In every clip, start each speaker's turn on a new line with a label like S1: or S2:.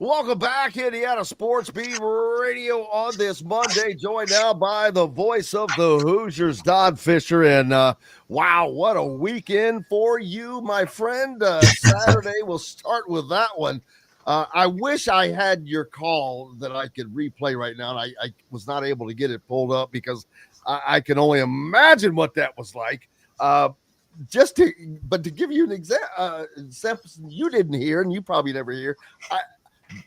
S1: Welcome back, Indiana Sports Beat Radio on this Monday. Joined now by the voice of the Hoosiers, Don Fischer. And wow, what a weekend for you, my friend. Saturday, we'll start with that one. I wish I had your call that I could replay right now. And I was not able to get it pulled up because I can only imagine what that was like. But to give you an example, you didn't hear, and you probably never hear.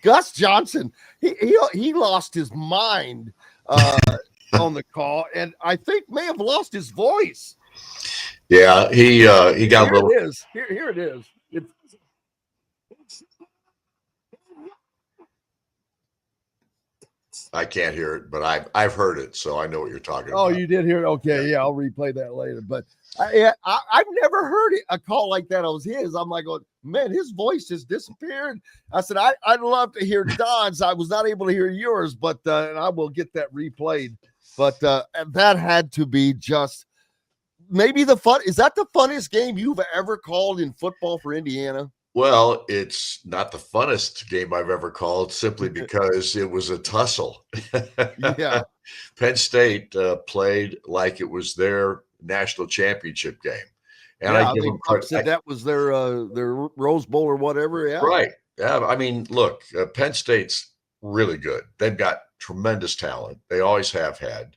S1: Gus Johnson, he lost his mind on the call, and I think may have lost his voice.
S2: Yeah, he got a little.
S1: It is. Here it is.
S2: I can't hear it, but I've heard it, so I know what you're talking about.
S1: Oh, you did hear it? Okay, yeah, I'll replay that later. But I've never heard a call like that. It was his. I'm like, oh, man, his voice just disappeared. I said, I'd love to hear Don's. I was not able to hear yours, but and I will get that replayed. But that had to be just maybe the fun. Is that the funniest game you've ever called in football for Indiana?
S2: Well, it's not the funnest game I've ever called simply because it was a tussle.
S1: Yeah.
S2: Penn State played like it was their national championship game. And
S1: yeah,
S2: I give them credit.
S1: Said that was their Rose Bowl or whatever. Yeah.
S2: Right. Yeah. I mean, look, Penn State's really good. They've got tremendous talent. They always have had.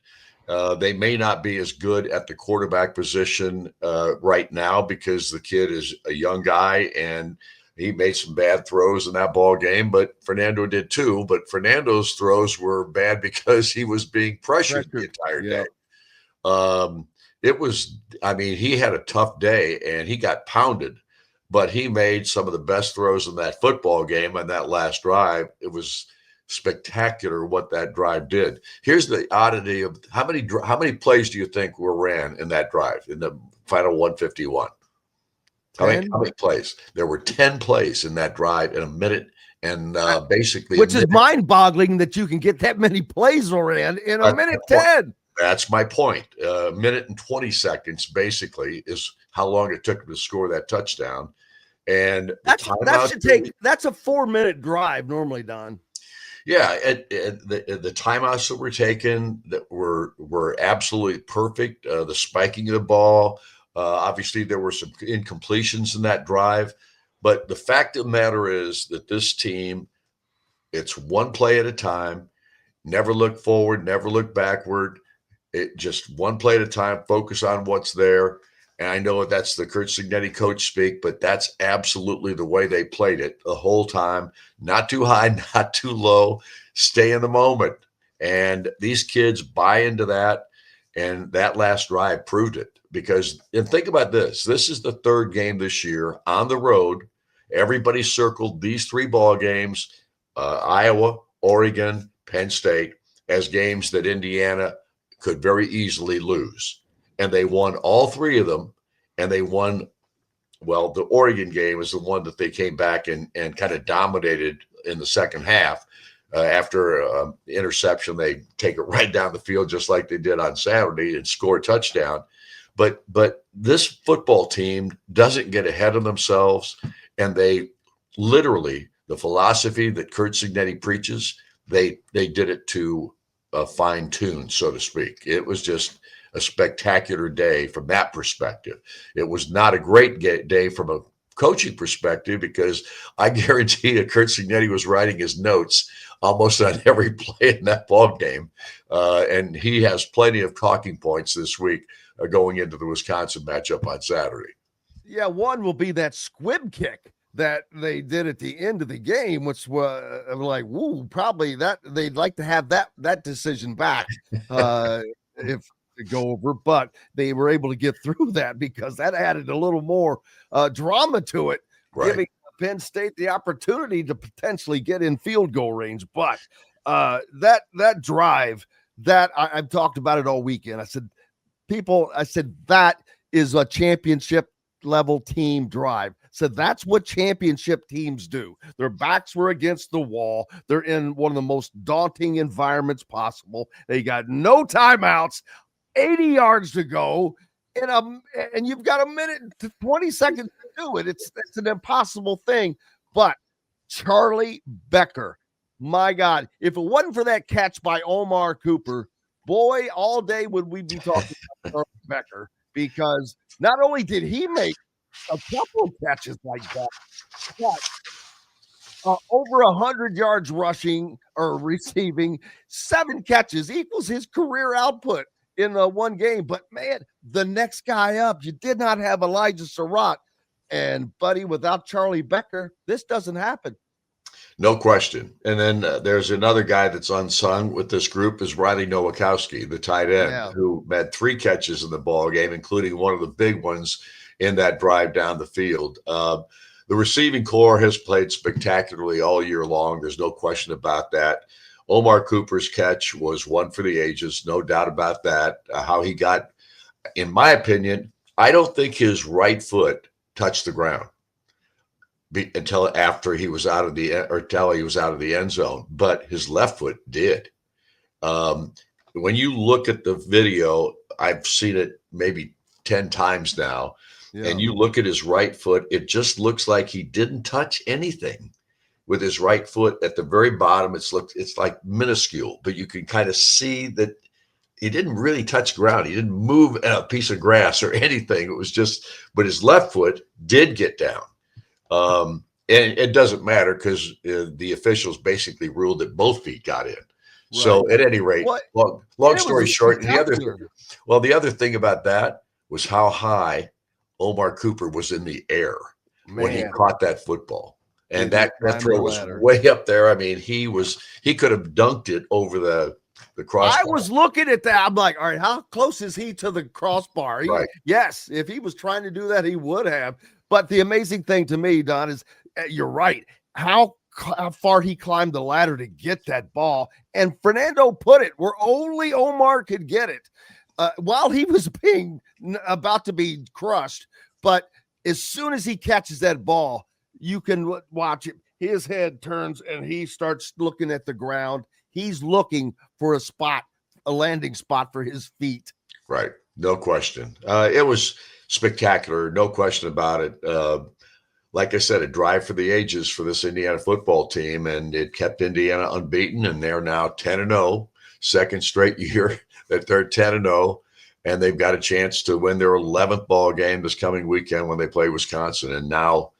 S2: They may not be as good at the quarterback position right now because the kid is a young guy and he made some bad throws in that ball game, but Fernando did too. But Fernando's throws were bad because he was being pressured the entire day. He had a tough day and he got pounded, but he made some of the best throws in that football game on that last drive. It was spectacular what that drive did. Here's the oddity of how many plays do you think were ran in that drive in the final 151? How many plays? There were 10 plays in that drive in a minute and basically
S1: which is mind-boggling that you can get that many plays ran in a minute 10.
S2: That's my point. A minute and 20 seconds basically is how long it took him to score that touchdown. And
S1: that's a 4-minute drive normally, Don.
S2: Yeah, the timeouts that were taken that were absolutely perfect. The spiking of the ball, obviously there were some incompletions in that drive, but the fact of the matter is that this team, it's one play at a time, never look forward, never look backward. It just one play at a time, focus on what's there. And I know that's the Curt Cignetti coach speak, but that's absolutely the way they played it the whole time. Not too high, not too low. Stay in the moment. And these kids buy into that. And that last drive proved it. And think about this. This is the third game this year on the road. Everybody circled these three ball games, Iowa, Oregon, Penn State, as games that Indiana could very easily lose. And they won all three of them, and they won. Well, the Oregon game is the one that they came back and kind of dominated in the second half. After interception, they take it right down the field just like they did on Saturday and score a touchdown. But this football team doesn't get ahead of themselves, and they literally, the philosophy that Curt Cignetti preaches, they did it to a fine tune, so to speak. It was just a spectacular day from that perspective. It was not a great day from a coaching perspective because I guarantee that Curt Cignetti was writing his notes almost on every play in that ball game. And he has plenty of talking points this week going into the Wisconsin matchup on Saturday.
S1: Yeah, one will be that squib kick that they did at the end of the game, which was like, woo, probably that they'd like to have that decision back if to go over, but they were able to get through that because that added a little more drama to it,
S2: right,
S1: giving Penn State the opportunity to potentially get in field goal range. But that drive that I've talked about it all weekend. I said that is a championship level team drive. So that's what championship teams do. Their backs were against the wall. They're in one of the most daunting environments possible. They got no timeouts, 80 yards to go, and you've got a minute to 20 seconds to do it. It's an impossible thing. But Charlie Becker. My God, if it wasn't for that catch by Omar Cooper, boy, all day would we be talking about Charlie Becker, because not only did he make a couple of catches like that, but over 100 yards rushing or receiving, 7 catches equals his career output in one game. But man, the next guy up, you did not have Elijah Surratt, and buddy, without Charlie Becker, this doesn't happen.
S2: No question. And then there's another guy that's unsung with this group is Riley Nowakowski, the tight end, who had 3 catches in the ball game, including one of the big ones in that drive down the field. The receiving core has played spectacularly all year long. There's no question about that. Omar Cooper's catch was one for the ages, no doubt about that. How he got, in my opinion, I don't think his right foot touched the ground until after he was out of the end zone, but his left foot did. When you look at the video, I've seen it maybe 10 times now, and you look at his right foot, it just looks like he didn't touch anything with his right foot at the very bottom. It's like minuscule, but you can kind of see that he didn't really touch ground. He didn't move a piece of grass or anything. It was just, but his left foot did get down. And it doesn't matter because the officials basically ruled that both feet got in. Right. So at any rate, long story short, the other thing about that was how high Omar Cooper was in the air when he caught that football. And that throw was way up there. I mean, he could have dunked it over the crossbar.
S1: I was looking at that. I'm like, all right, how close is he to the crossbar?
S2: Right.
S1: Yes, if he was trying to do that, he would have. But the amazing thing to me, Don, is you're right. How far he climbed the ladder to get that ball. And Fernando put it where only Omar could get it while he was being about to be crushed. But as soon as he catches that ball, you can watch it. His head turns and he starts looking at the ground. He's looking for a landing spot for his feet.
S2: Right. No question. It was spectacular. No question about it. Like I said, a drive for the ages for this Indiana football team, and it kept Indiana unbeaten, and they're now 10-0, second straight year that they're 10-0, and they've got a chance to win their 11th ball game this coming weekend when they play Wisconsin. And now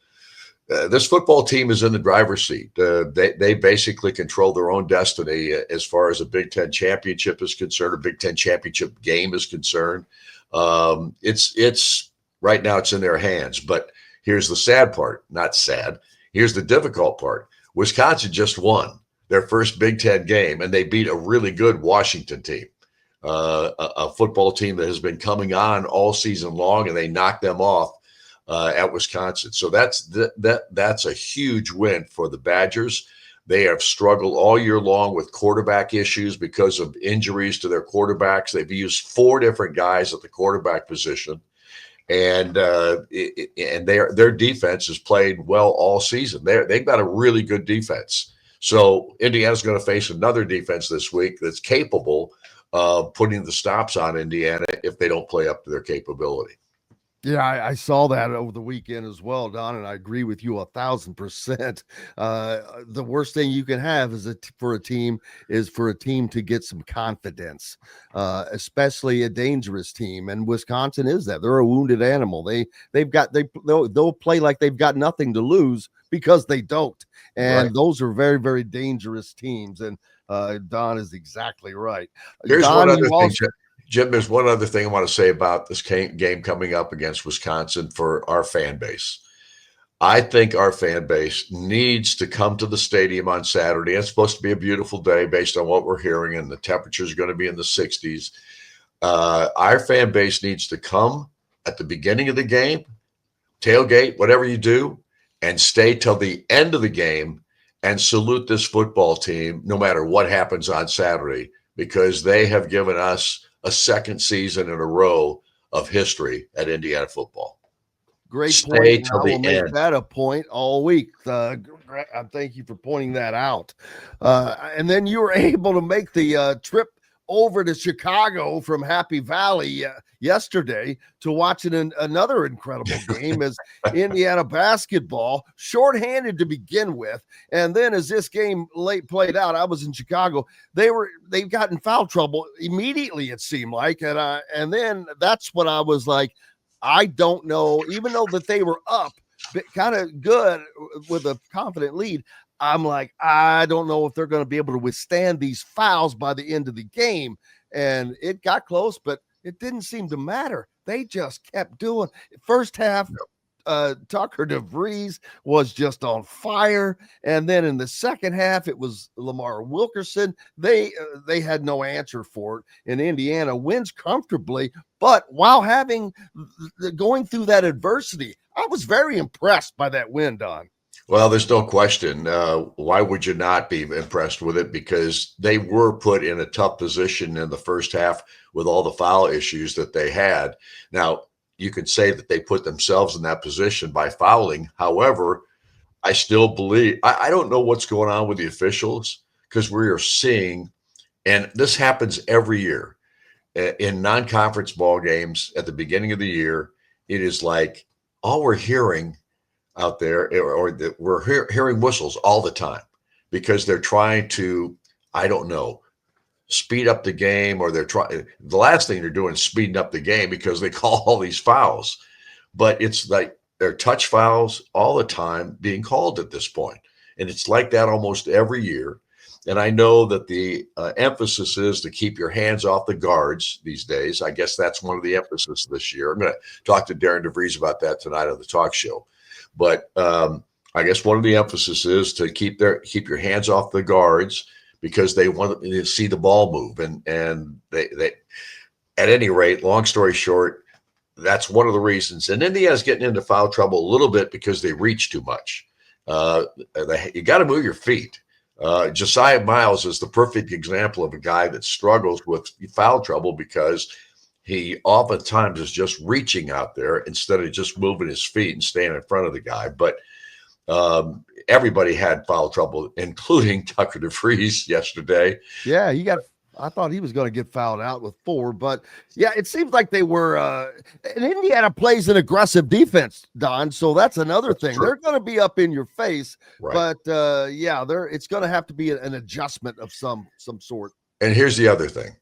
S2: this football team is in the driver's seat. They basically control their own destiny as far as a Big Ten championship is concerned, a Big Ten championship game is concerned. It's right now it's in their hands, but here's the sad part, not sad. Here's the difficult part. Wisconsin just won their first Big Ten game, and they beat a really good Washington team, a football team that has been coming on all season long, and they knocked them off at Wisconsin. So that's a huge win for the Badgers. They have struggled all year long with quarterback issues because of injuries to their quarterbacks. They've used 4 different guys at the quarterback position. And their defense has played well all season. They've got a really good defense. So Indiana's going to face another defense this week that's capable of putting the stops on Indiana if they don't play up to their capability.
S1: Yeah, I saw that over the weekend as well, Don, and I agree with you 1,000%. The worst thing you can have for a team to get some confidence, especially a dangerous team. And Wisconsin is that. They're a wounded animal. They'll play like they've got nothing to lose because they don't. And
S2: right.
S1: Those are very, very dangerous teams. And Don is exactly right.
S2: Here's
S1: Don,
S2: one other thing, Jim, there's one other thing I want to say about this game coming up against Wisconsin for our fan base. I think our fan base needs to come to the stadium on Saturday. It's supposed to be a beautiful day based on what we're hearing, and the temperatures are going to be in the 60s. Our fan base needs to come at the beginning of the game, tailgate, whatever you do, and stay till the end of the game and salute this football team no matter what happens on Saturday, because they have given us a second season in a row of history at Indiana football.
S1: Great
S2: Stay
S1: point.
S2: till
S1: I
S2: the
S1: will make
S2: end.
S1: that a point all week. Thank you for pointing that out. And then you were able to make the trip over to Chicago from Happy Valley yesterday to watch another incredible game as Indiana basketball, shorthanded to begin with. And then as this game played out, I was in Chicago. They've gotten foul trouble immediately, it seemed like. And then that's when I was like, I don't know, even though that they were up kind of good with a confident lead, I'm like, I don't know if they're going to be able to withstand these fouls by the end of the game. And it got close, but it didn't seem to matter. They just kept doing. First half, Tucker DeVries was just on fire. And then in the second half, it was Lamar Wilkerson. They had no answer for it. And Indiana wins comfortably. But while going through that adversity, I was very impressed by that win, Don.
S2: Well, there's no question. Why would you not be impressed with it? Because they were put in a tough position in the first half with all the foul issues that they had. Now, you could say that they put themselves in that position by fouling. However, I still believe, I don't know what's going on with the officials, because we are seeing, and this happens every year, in non-conference ball games at the beginning of the year, it is like all we're hearing out there, we're hearing whistles all the time because they're trying to, I don't know, speed up the game, or the last thing they're doing is speeding up the game because they call all these fouls. But it's like they're touch fouls all the time being called at this point. And it's like that almost every year. And I know that the emphasis is to keep your hands off the guards these days. I guess that's one of the emphasis this year. I'm going to talk to Darren DeVries about that tonight on the talk show. But I guess one of the emphasis is to keep your hands off the guards because they want to see the ball move. And they at any rate, long story short, that's one of the reasons. And Indiana's getting into foul trouble a little bit because they reach too much. You got to move your feet. Josiah Miles is the perfect example of a guy that struggles with foul trouble because he oftentimes is just reaching out there instead of just moving his feet and staying in front of the guy. But everybody had foul trouble, including Tucker DeVries yesterday.
S1: Yeah, I thought he was going to get fouled out with 4, but yeah, it seems like they were. And Indiana plays an aggressive defense, Don. So that's another thing. True. They're going to be up in your face, right. But yeah, it's going to have to be an adjustment of some sort.
S2: And here's the other thing: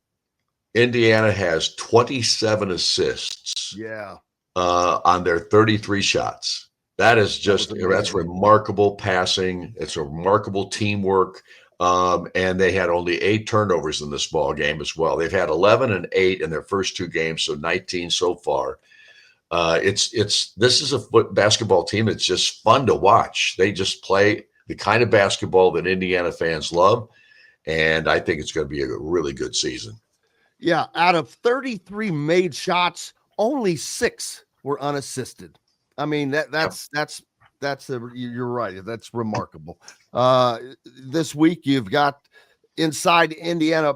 S2: Indiana has 27 assists.
S1: Yeah,
S2: on their 33 shots. That is that's remarkable passing. It's a remarkable teamwork. And they had only 8 turnovers in this ball game as well. They've had 11 and 8 in their first 2 games, so 19 so far. This is a basketball team that's just fun to watch. They just play the kind of basketball that Indiana fans love, and I think it's going to be a really good season.
S1: Yeah, out of 33 made shots, only 6 were unassisted. I mean, you're right. That's remarkable. This week you've got inside Indiana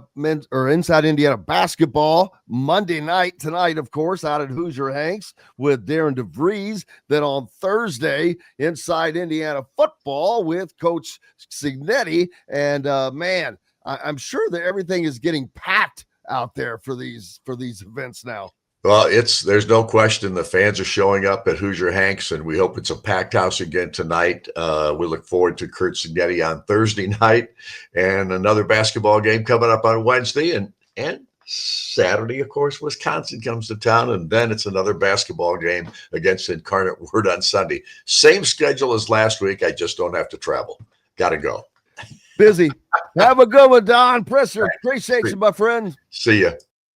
S1: basketball Monday night tonight, of course, out at Hoosier Hanks with Darren DeVries. Then on Thursday, inside Indiana football with Coach Signetti. And man, I'm sure that everything is getting packed out there for these events now.
S2: Well, there's no question the fans are showing up at Hoosier Hanks, and we hope it's a packed house again tonight. We look forward to Kurt Signetti on Thursday night and another basketball game coming up on Wednesday. And Saturday, of course, Wisconsin comes to town, and then it's another basketball game against Incarnate Word on Sunday. Same schedule as last week. I just don't have to travel. Got to go.
S1: Busy. Have a good one, Don Presser. Appreciate you, my friend.
S2: See ya.